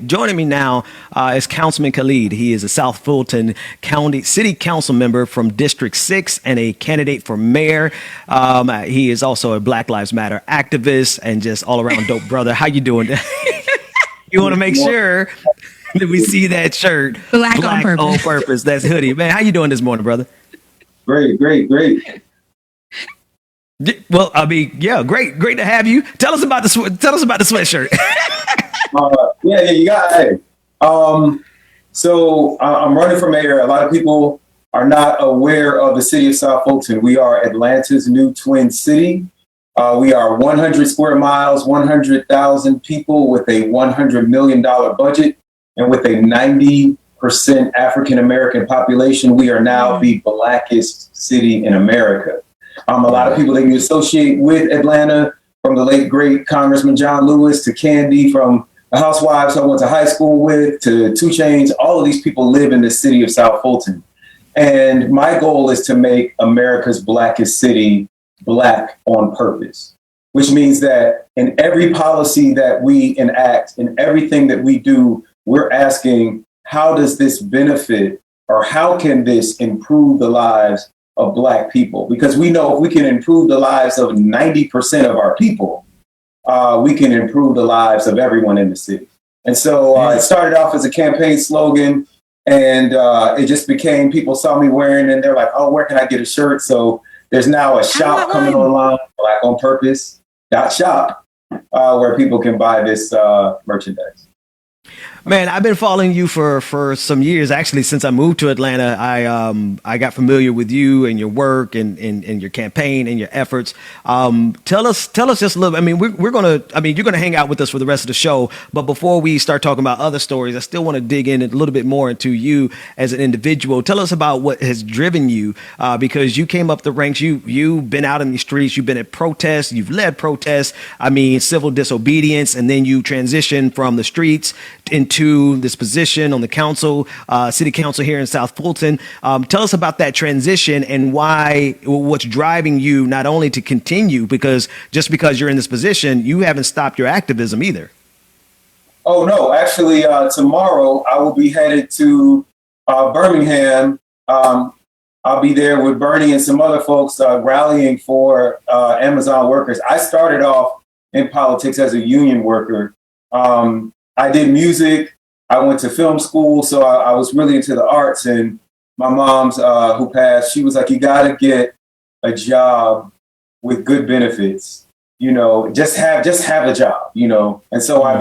Joining me now is Councilman Khalid. He is a South Fulton County City Council member from District 6 and a candidate for mayor. He is also a Black Lives Matter activist and just all around dope brother. How you doing? You want to make sure that we see that shirt. Black on purpose. That's hoodie. Man, how you doing this morning, brother? Great. Well, I mean, yeah, great to have you. Tell us about the sweatshirt. Yeah, you got it. So I'm running for mayor. A lot of people are not aware of the city of South Fulton. We are Atlanta's new twin city. We are 100 square miles, 100,000 people with a $100 million budget. And with a 90% African-American population, we are now the blackest city in America. A lot of people that you associate with Atlanta, from the late, great Congressman John Lewis to Candy, from the housewives I went to high school with, to 2 Chainz, all of these people live in the city of South Fulton. And my goal is to make America's blackest city black on purpose, which means that in every policy that we enact, in everything that we do, we're asking, how does this benefit, or how can this improve the lives of Black people? Because we know if we can improve the lives of 90% of our people, we can improve the lives of everyone in the city. And so it started off as a campaign slogan, and it just became, people saw me wearing, and they're like, oh, where can I get a shirt? So there's now a shop coming online, Black on Purpose .shop, where people can buy this merchandise. Man, I've been following you for some years. Actually, since I moved to Atlanta, I got familiar with you and your work and your campaign and your efforts. Tell us just a little. I mean, you're gonna hang out with us for the rest of the show. But before we start talking about other stories, I still want to dig in a little bit more into you as an individual. Tell us about what has driven you, because you came up the ranks. You've been out in the streets. You've been at protests. You've led protests. I mean, civil disobedience, and then you transitioned from the streets into this position on the council, city council here in South Fulton. Tell us about that transition and what's driving you not only to continue, because just because you're in this position, you haven't stopped your activism either. Oh, no, actually, tomorrow I will be headed to Birmingham. I'll be there with Bernie and some other folks rallying for Amazon workers. I started off in politics as a union worker. I did music. I went to film school, so I was really into the arts. And my mom's, who passed, she was like, you got to get a job with good benefits, just have a job, And so I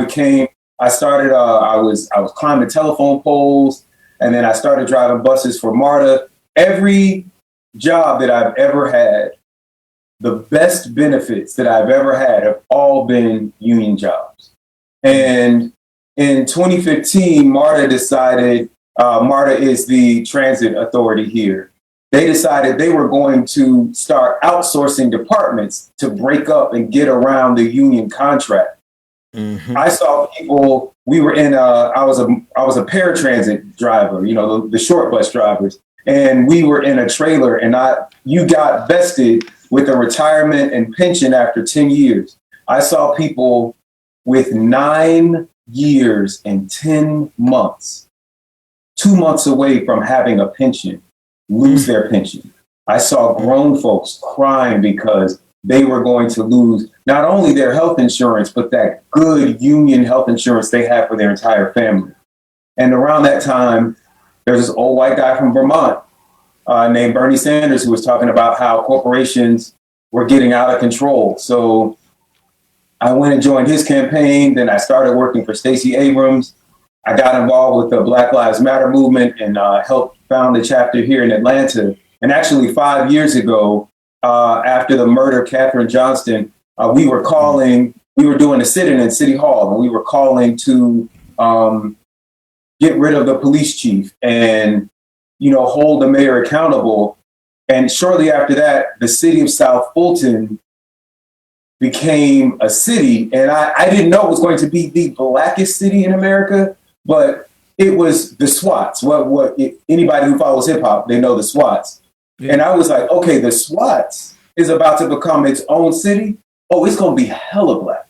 was climbing telephone poles, and then I started driving buses for MARTA. Every job that I've ever had, the best benefits that I've ever had have all been union jobs. And in 2015, MARTA decided, MARTA is the transit authority here. They decided they were going to start outsourcing departments to break up and get around the union contract. Mm-hmm. I saw people, we were in, I was a paratransit driver, the short bus drivers. And we were in a trailer, and you got vested with a retirement and pension after 10 years. I saw people with 9 years and 10 months, 2 months away from having a pension, lose their pension. I saw grown folks crying because they were going to lose not only their health insurance, but that good union health insurance they had for their entire family. And around that time, there's this old white guy from Vermont named Bernie Sanders, who was talking about how corporations were getting out of control. So I went and joined his campaign. Then I started working for Stacey Abrams. I got involved with the Black Lives Matter movement and helped found a chapter here in Atlanta. And actually 5 years ago, after the murder of Katherine Johnston, we were doing a sit-in at City Hall, and we were calling to get rid of the police chief and, hold the mayor accountable. And shortly after that, the city of South Fulton became a city. And I didn't know it was going to be the blackest city in America, but it was the SWATs. Anybody who follows hip hop, they know the SWATs. Yeah. And I was like, okay, the SWATs is about to become its own city. Oh, it's going to be hella black.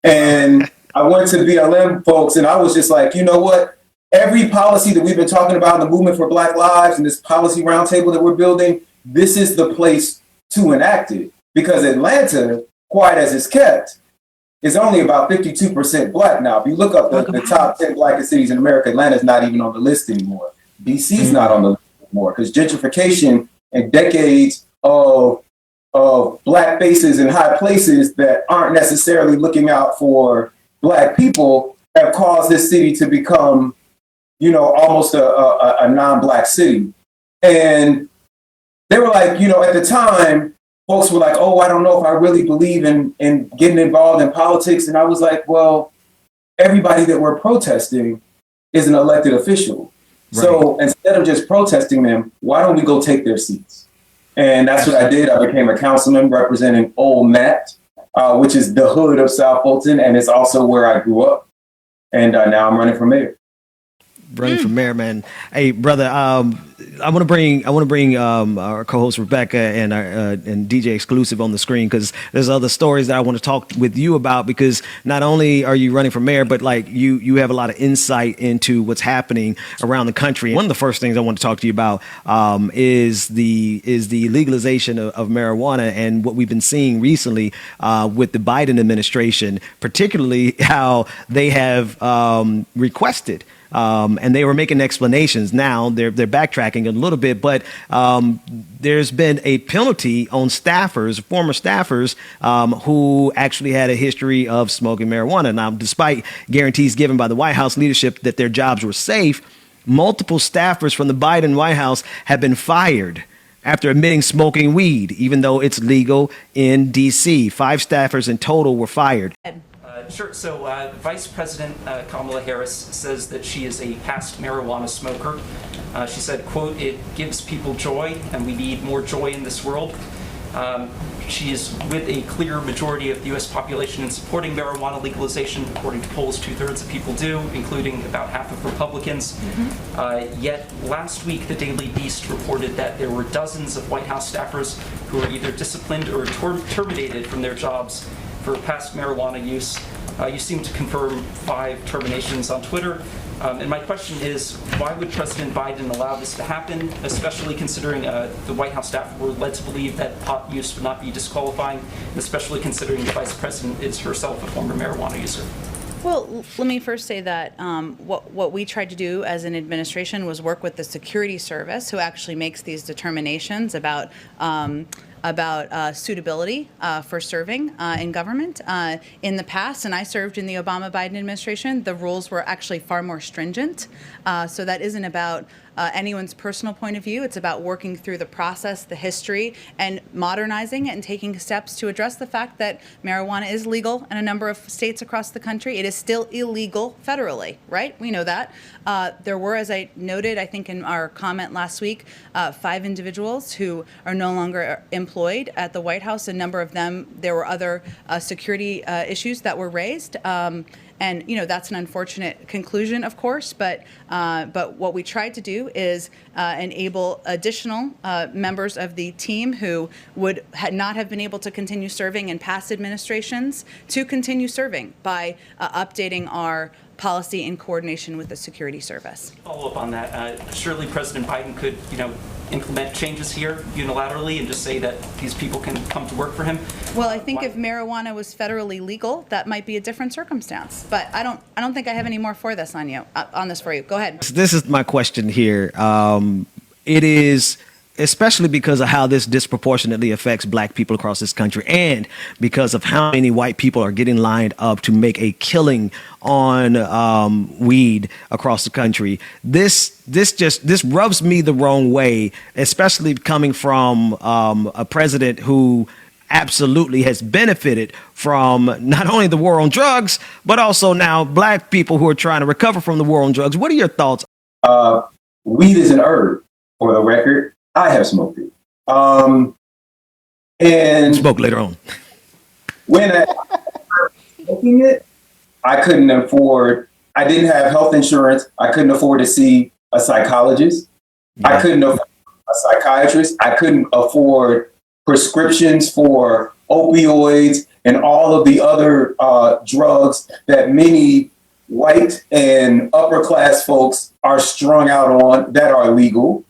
And I went to BLM folks and I was just like, you know what? Every policy that we've been talking about in the movement for Black Lives and this policy roundtable that we're building, this is the place to enact it. Because Atlanta, quiet as it's kept, is only about 52% Black now. If you look up the top 10 Blackest cities in America, Atlanta's not even on the list anymore. DC's not on the list anymore because gentrification and decades of Black faces in high places that aren't necessarily looking out for Black people have caused this city to become, you know, almost a non-Black city. And they were like, you know, at the time, folks were like, oh, I don't know if I really believe in getting involved in politics. And I was like, well, everybody that we're protesting is an elected official. Right. So instead of just protesting them, why don't we go take their seats? And that's what I did. I became a councilman representing Old Matt, which is the hood of South Fulton. And it's also where I grew up. And now I'm running for mayor. Running for mayor, man. Hey, brother, I want to bring our co-host Rebecca and DJ Exclusive on the screen because there's other stories that I want to talk with you about because not only are you running for mayor, but like you have a lot of insight into what's happening around the country. One of the first things I want to talk to you about is the legalization of marijuana and what we've been seeing recently with the Biden administration, particularly how they have requested. And they were making explanations. Now they're backtracking a little bit, but there's been a penalty on staffers, former staffers, who actually had a history of smoking marijuana. Now, despite guarantees given by the White House leadership that their jobs were safe, multiple staffers from the Biden White House have been fired after admitting smoking weed, even though it's legal in D.C. 5 staffers in total were fired. Sure. So Vice President Kamala Harris says that she is a past marijuana smoker. She said, quote, "It gives people joy, and we need more joy in this world." She is with a clear majority of the U.S. population in supporting marijuana legalization. According to polls, 2/3 of people do, including about half of Republicans. Yet last week, the Daily Beast reported that there were dozens of White House staffers who were either disciplined or terminated from their jobs for past marijuana use. You seem to confirm 5 terminations on Twitter. And my question is, why would President Biden allow this to happen, especially considering the White House staff were led to believe that pot use would not be disqualifying, and especially considering the Vice President is herself a former marijuana user? Well, let me first say that what we tried to do as an administration was work with the Security Service, who actually makes these determinations about suitability for serving in government. In the past, and I served in the Obama-Biden administration, the rules were actually far more stringent. So that isn't about anyone's personal point of view. It's about working through the process, the history, and modernizing it and taking steps to address the fact that marijuana is legal in a number of states across the country. It is still illegal federally, right? We know that. There were, as I noted, I think in our comment last week, 5 individuals who are no longer employed at the White House. A number of them, there were other security issues that were raised. And you know, that's an unfortunate conclusion, of course, but what we tried to do is enable additional members of the team who would not have been able to continue serving in past administrations to continue serving by updating our policy in coordination with the Security Service. Follow up on that. Surely President Biden could, implement changes here unilaterally and just say that these people can come to work for him. Well, I think if marijuana was federally legal, that might be a different circumstance. But I don't think I have any more for this for you. Go ahead. This is my question here. It is especially because of how this disproportionately affects Black people across this country and because of how many white people are getting lined up to make a killing on weed across the country. This rubs me the wrong way, especially coming from a president who absolutely has benefited from not only the war on drugs, but also now Black people who are trying to recover from the war on drugs. What are your thoughts? Weed is an herb, for the record. I have smoked it. And smoke later on. When I started smoking it, I couldn't afford, I didn't have health insurance. I couldn't afford to see a psychologist. Yeah. I couldn't afford a psychiatrist. I couldn't afford prescriptions for opioids and all of the other drugs that many white and upper class folks are strung out on that are legal,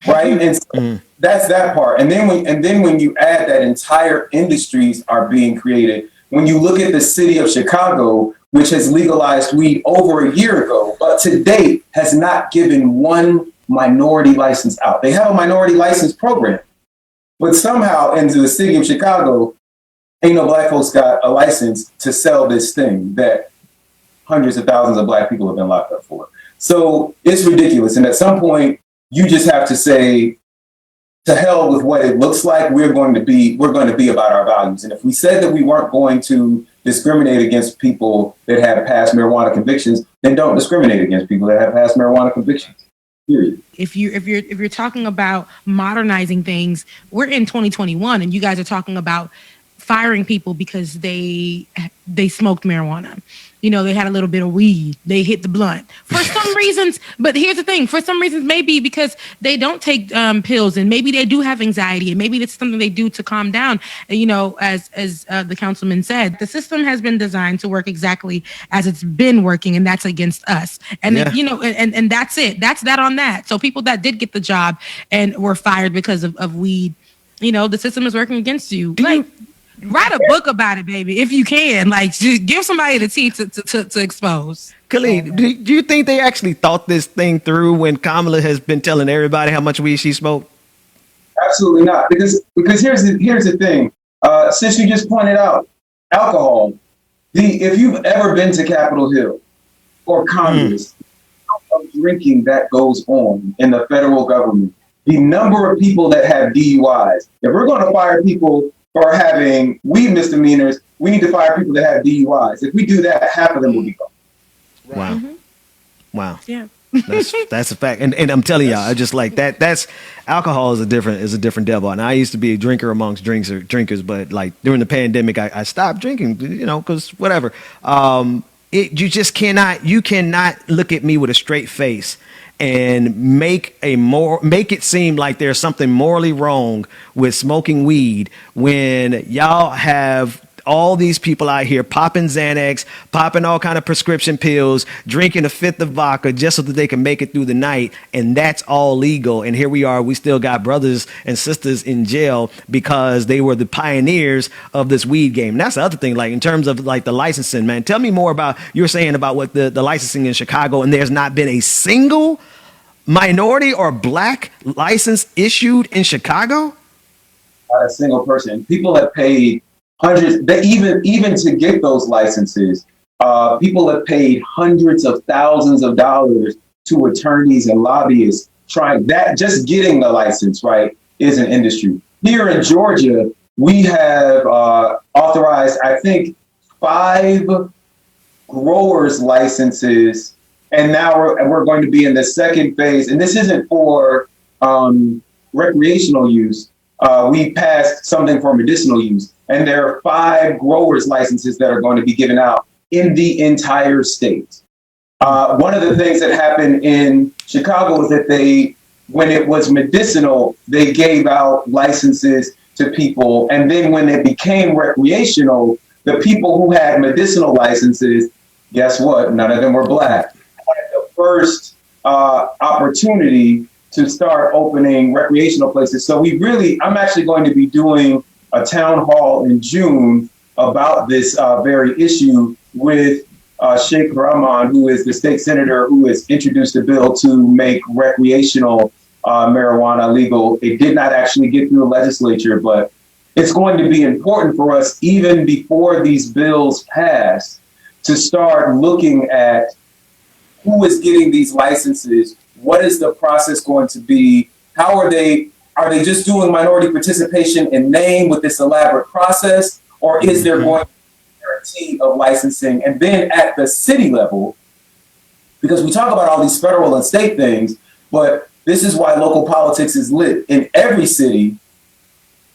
right? And so that's that part. And then when you add that entire industries are being created, when you look at the city of Chicago, which has legalized weed over a year ago, but to date has not given one minority license out. They have a minority license program, but somehow into the city of Chicago, ain't no black folks got a license to sell this thing that hundreds of thousands of black people have been locked up for. So it's ridiculous. And at some point, you just have to say, to hell with what it looks like. We're going to be about our values. And if we said that we weren't going to discriminate against people that have past marijuana convictions, then don't discriminate against people that have past marijuana convictions. Period. If you're talking about modernizing things, we're in 2021, and you guys are talking about firing people because they smoked marijuana. You know, they had a little bit of weed. They hit the blunt for some reasons. But here's the thing: for some reasons, maybe because they don't take pills, and maybe they do have anxiety, and maybe it's something they do to calm down. And, you know, as the councilman said, the system has been designed to work exactly as it's been working, and that's against us. And you know, and that's it. That's that on that. So people that did get the job and were fired because of weed, you know, the system is working against you. Write a book about it, baby, if you can. Like, just give somebody the tea to expose. Khalid, do you think they actually thought this thing through when Kamala has been telling everybody how much weed she smoked? Absolutely not. Because here's the thing. Since you just pointed out alcohol, if you've ever been to Capitol Hill or Congress, of drinking that goes on in the federal government, the number of people that have DUIs. If we're going to fire people for having weed misdemeanors, we need to fire people that have DUIs. If we do that, half of them will be gone. Wow. Wow. Yeah. That's a fact. And I'm telling y'all, I just like that. That's alcohol is a different devil. And I used to be a drinker amongst drinkers, but like during the pandemic, I stopped drinking, you know, because whatever. You cannot look at me with a straight face and make it seem like there's something morally wrong with smoking weed when y'all have all these people out here popping Xanax, popping all kind of prescription pills, drinking a fifth of vodka just so that they can make it through the night. And that's all legal. And here we are. We still got brothers and sisters in jail because they were the pioneers of this weed game. And that's the other thing, like in terms of like the licensing, man, tell me more about, you're saying about what the licensing in Chicago, and there's not been a single minority or black license issued in Chicago? Not a single person. People have paid hundreds, even to get those licenses, people have paid hundreds of thousands of dollars to attorneys and lobbyists trying that. Just getting the license, right, is an industry. Here in Georgia, we have authorized, I think, 5 growers licenses, and now we're going to be in the second phase. And this isn't for recreational use. We passed something for medicinal use. And there are 5 growers licenses that are going to be given out in the entire state. One of the things that happened in Chicago is that when it was medicinal, they gave out licenses to people. And then when it became recreational, the people who had medicinal licenses, guess what? None of them were black. The first opportunity to start opening recreational places. So I'm actually going to be doing a town hall in June about this very issue with Sheikh Rahman, who is the state senator who has introduced a bill to make recreational marijuana legal. It did not actually get through the legislature, but it's going to be important for us, even before these bills pass, to start looking at who is getting these licenses. What is the process going to be? How are they just doing minority participation in name with this elaborate process? Or is there going to be a guarantee of licensing? And then at the city level, because we talk about all these federal and state things, but this is why local politics is lit. In every city,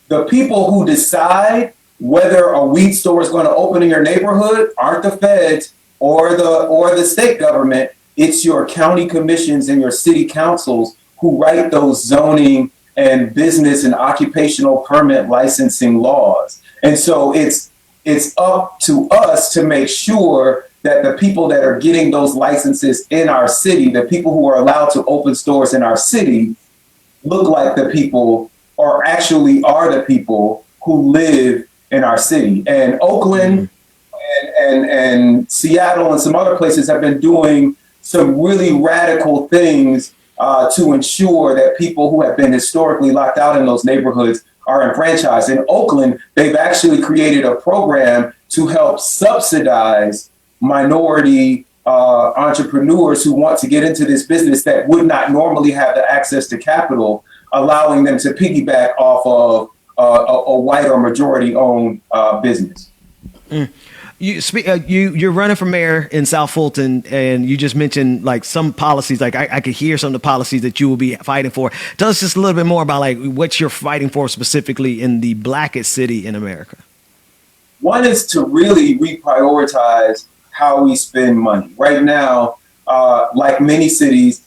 the people who decide whether a weed store is going to open in your neighborhood aren't the feds or the state government. It's your county commissions and your city councils who write those zoning and business and occupational permit licensing laws. And so it's it's up to us to make sure that the people that are getting those licenses in our city, the people who are allowed to open stores in our city, look like the people or actually are the people who live in our city. And Oakland and Seattle and some other places have been doing some really radical things to ensure that people who have been historically locked out in those neighborhoods are enfranchised. In Oakland, they've actually created a program to help subsidize minority entrepreneurs who want to get into this business that would not normally have the access to capital, allowing them to piggyback off of a white or majority-owned business. You're running for mayor in South Fulton, and you just mentioned like some policies. Like I could hear some of the policies that you will be fighting for. Tell us just a little bit more about like what you're fighting for specifically in the blackest city in America. One is to really reprioritize how we spend money. Right now, like many cities,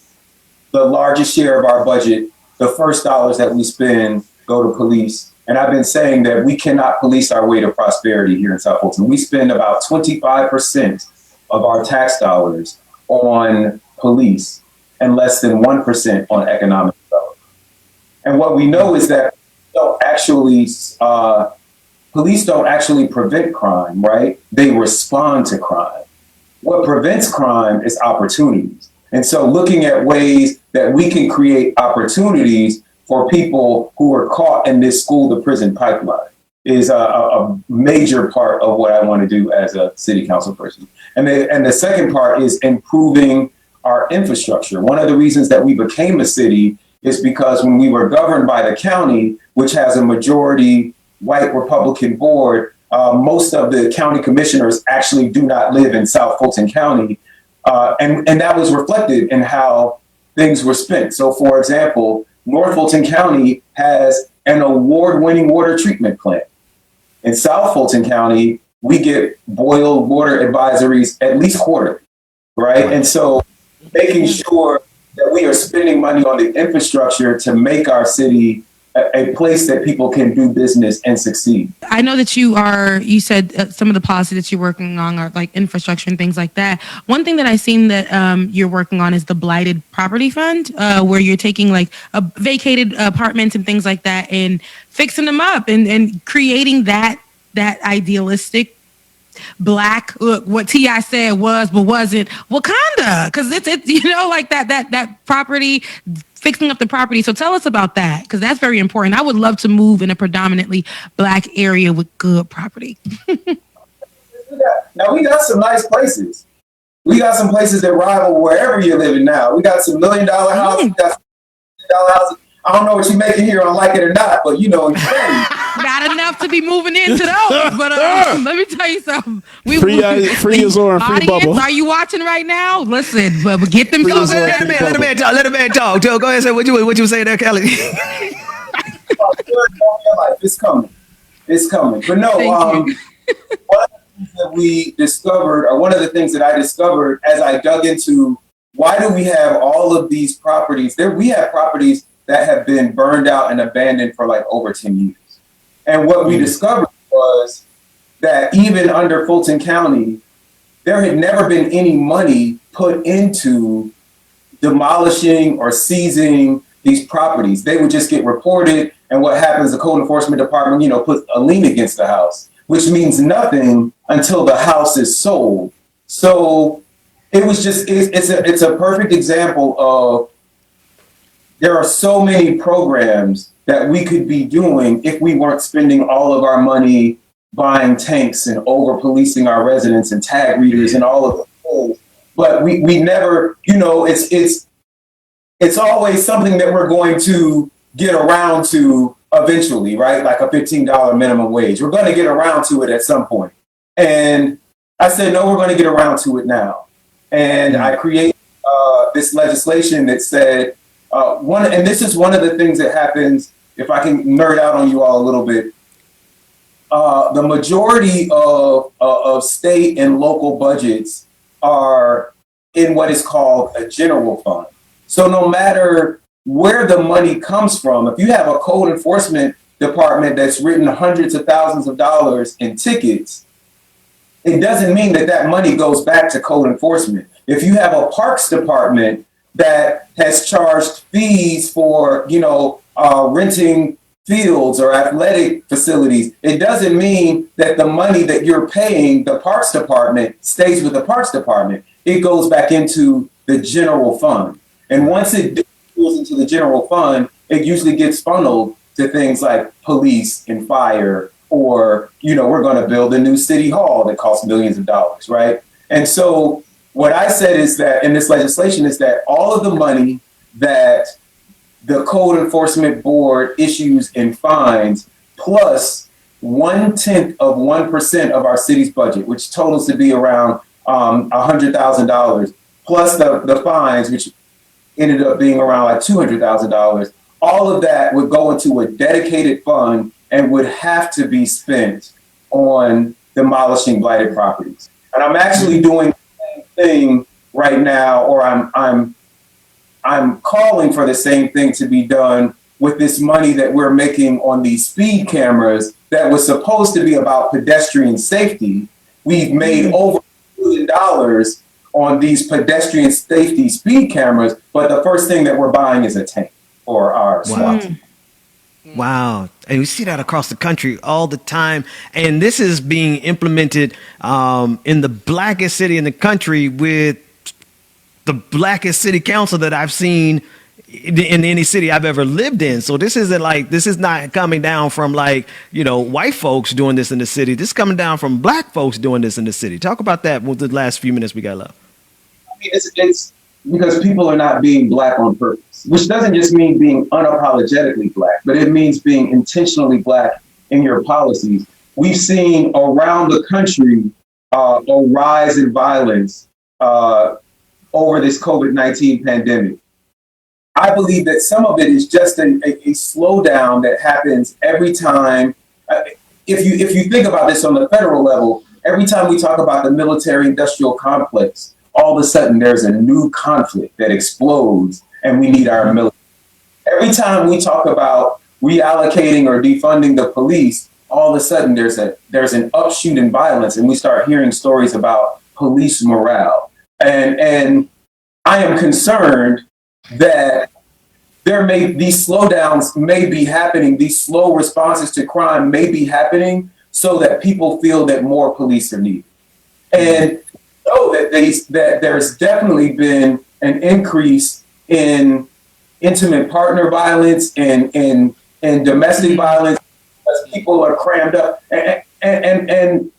the largest share of our budget, the first dollars that we spend go to police. And I've been saying that we cannot police our way to prosperity here in South Fulton. We spend about 25% of our tax dollars on police and less than 1% on economic development. And what we know is that police don't actually prevent crime, right? They respond to crime. What prevents crime is opportunities. And so looking at ways that we can create opportunities for people who are caught in this school to prison pipeline is a major part of what I want to do as a city council person. And the second part is improving our infrastructure. One of the reasons that we became a city is because when we were governed by the county, which has a majority white Republican board, most of the county commissioners actually do not live in South Fulton County. And that was reflected in how things were spent. So, for example, North Fulton County has an award-winning water treatment plant. In South Fulton County, we get boiled water advisories at least quarterly, right? And so making sure that we are spending money on the infrastructure to make our city a place that people can do business and succeed. I know that you said some of the policies that you're working on are like infrastructure and things like that. One thing that I've seen that you're working on is the Blighted Property Fund, where you're taking like vacated apartments and things like that and fixing them up and creating that idealistic Black, look, what T.I. said was but wasn't Wakanda, because it's like that property, fixing up the property. So tell us about that, because that's very important. I would love to move in a predominantly Black area with good property. Now we got some nice places. We got some places that rival wherever you're living now. We got some $1 million houses. We got some $1 million houses. I don't know what you're making here on Like It or Not, but not enough to be moving into those. But let me tell you something. Free Azor and free Bubble. Are you watching right now? Listen, but get them. Let the man talk. Let the man talk. Joe, go ahead and say what you saying there, Kelly. It's coming. It's coming. But no, one of the things that we discovered, or one of the things that I discovered as I dug into why do we have all of these properties? We have properties that have been burned out and abandoned for like over 10 years. And what we discovered was that even under Fulton County, there had never been any money put into demolishing or seizing these properties. They would just get reported, and what happens, the code enforcement department, puts a lien against the house, which means nothing until the house is sold. So it was just, it's a perfect example of there are so many programs that we could be doing if we weren't spending all of our money buying tanks and over-policing our residents and tag readers and all of the things. But we never, it's always something that we're going to get around to eventually, right? Like a $15 minimum wage. We're going to get around to it at some point. And I said, no, we're going to get around to it now. And I created this legislation that said, and this is one of the things that happens, if I can nerd out on you all a little bit, the majority of state and local budgets are in what is called a general fund. So no matter where the money comes from, if you have a code enforcement department that's written hundreds of thousands of dollars in tickets, it doesn't mean that that money goes back to code enforcement. If you have a parks department that has charged fees for, renting fields or athletic facilities, it doesn't mean that the money that you're paying the parks department stays with the parks department. It goes back into the general fund. And once it goes into the general fund, it usually gets funneled to things like police and fire, or, we're going to build a new city hall that costs millions of dollars, right? And so what I said is that in this legislation is that all of the money that the Code Enforcement Board issues in fines, plus 0.1% of our city's budget, which totals to be around $100,000, plus the fines, which ended up being around like $200,000, all of that would go into a dedicated fund and would have to be spent on demolishing blighted properties. And I'm actually doing the same thing right now, or I'm calling for the same thing to be done with this money that we're making on these speed cameras that was supposed to be about pedestrian safety. We've made over $1 billion on these pedestrian safety speed cameras, but the first thing that we're buying is a tank for our SWAT team. Wow. And we see that across the country all the time. And this is being implemented in the blackest city in the country with the blackest city council that I've seen in any city I've ever lived in. So this is not coming down from white folks doing this in the city. This is coming down from black folks doing this in the city. Talk about that with the last few minutes we got left. I mean, it's because people are not being black on purpose, which doesn't just mean being unapologetically black, but it means being intentionally black in your policies. We've seen around the country a rise in violence over this COVID-19 pandemic. I believe that some of it is just a slowdown that happens every time. If you think about this on the federal level, every time we talk about the military-industrial complex, all of a sudden there's a new conflict that explodes and we need our military. Every time we talk about reallocating or defunding the police, all of a sudden there's an upshoot in violence and we start hearing stories about police morale. And I am concerned that these slowdowns may be happening, these slow responses to crime may be happening so that people feel that more police are needed. And that there's definitely been an increase in intimate partner violence and domestic violence because people are crammed up. And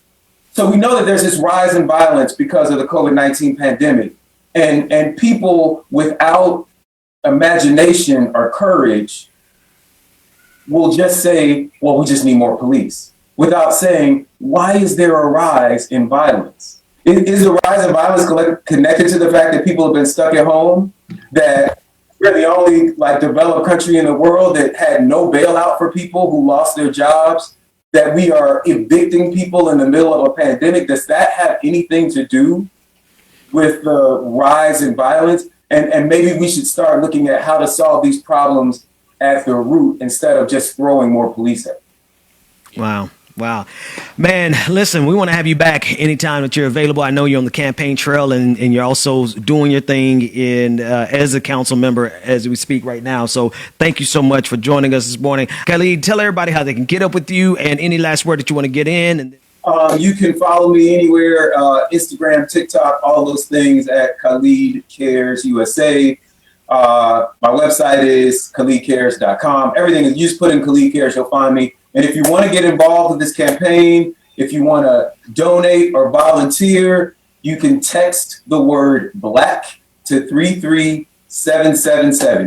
so we know that there's this rise in violence because of the COVID-19 pandemic. And people without imagination or courage will just say, well, we just need more police, without saying, why is there a rise in violence? Is the rise in violence connected to the fact that people have been stuck at home, that we're the only developed country in the world that had no bailout for people who lost their jobs, that we are evicting people in the middle of a pandemic? Does that have anything to do with the rise in violence? And maybe we should start looking at how to solve these problems at the root instead of just throwing more police at them. Wow. Man, listen, we want to have you back anytime that you're available. I know you're on the campaign trail and you're also doing your thing as a council member as we speak right now. So thank you so much for joining us this morning. Khalid, tell everybody how they can get up with you and any last word that you want to get in. You can follow me anywhere, Instagram, TikTok, all those things at Khalid Cares USA. My website is khalidcares.com. Everything is, you just put in Khalid Cares, you'll find me. And if you want to get involved with this campaign, if you want to donate or volunteer, you can text the word black to 33777.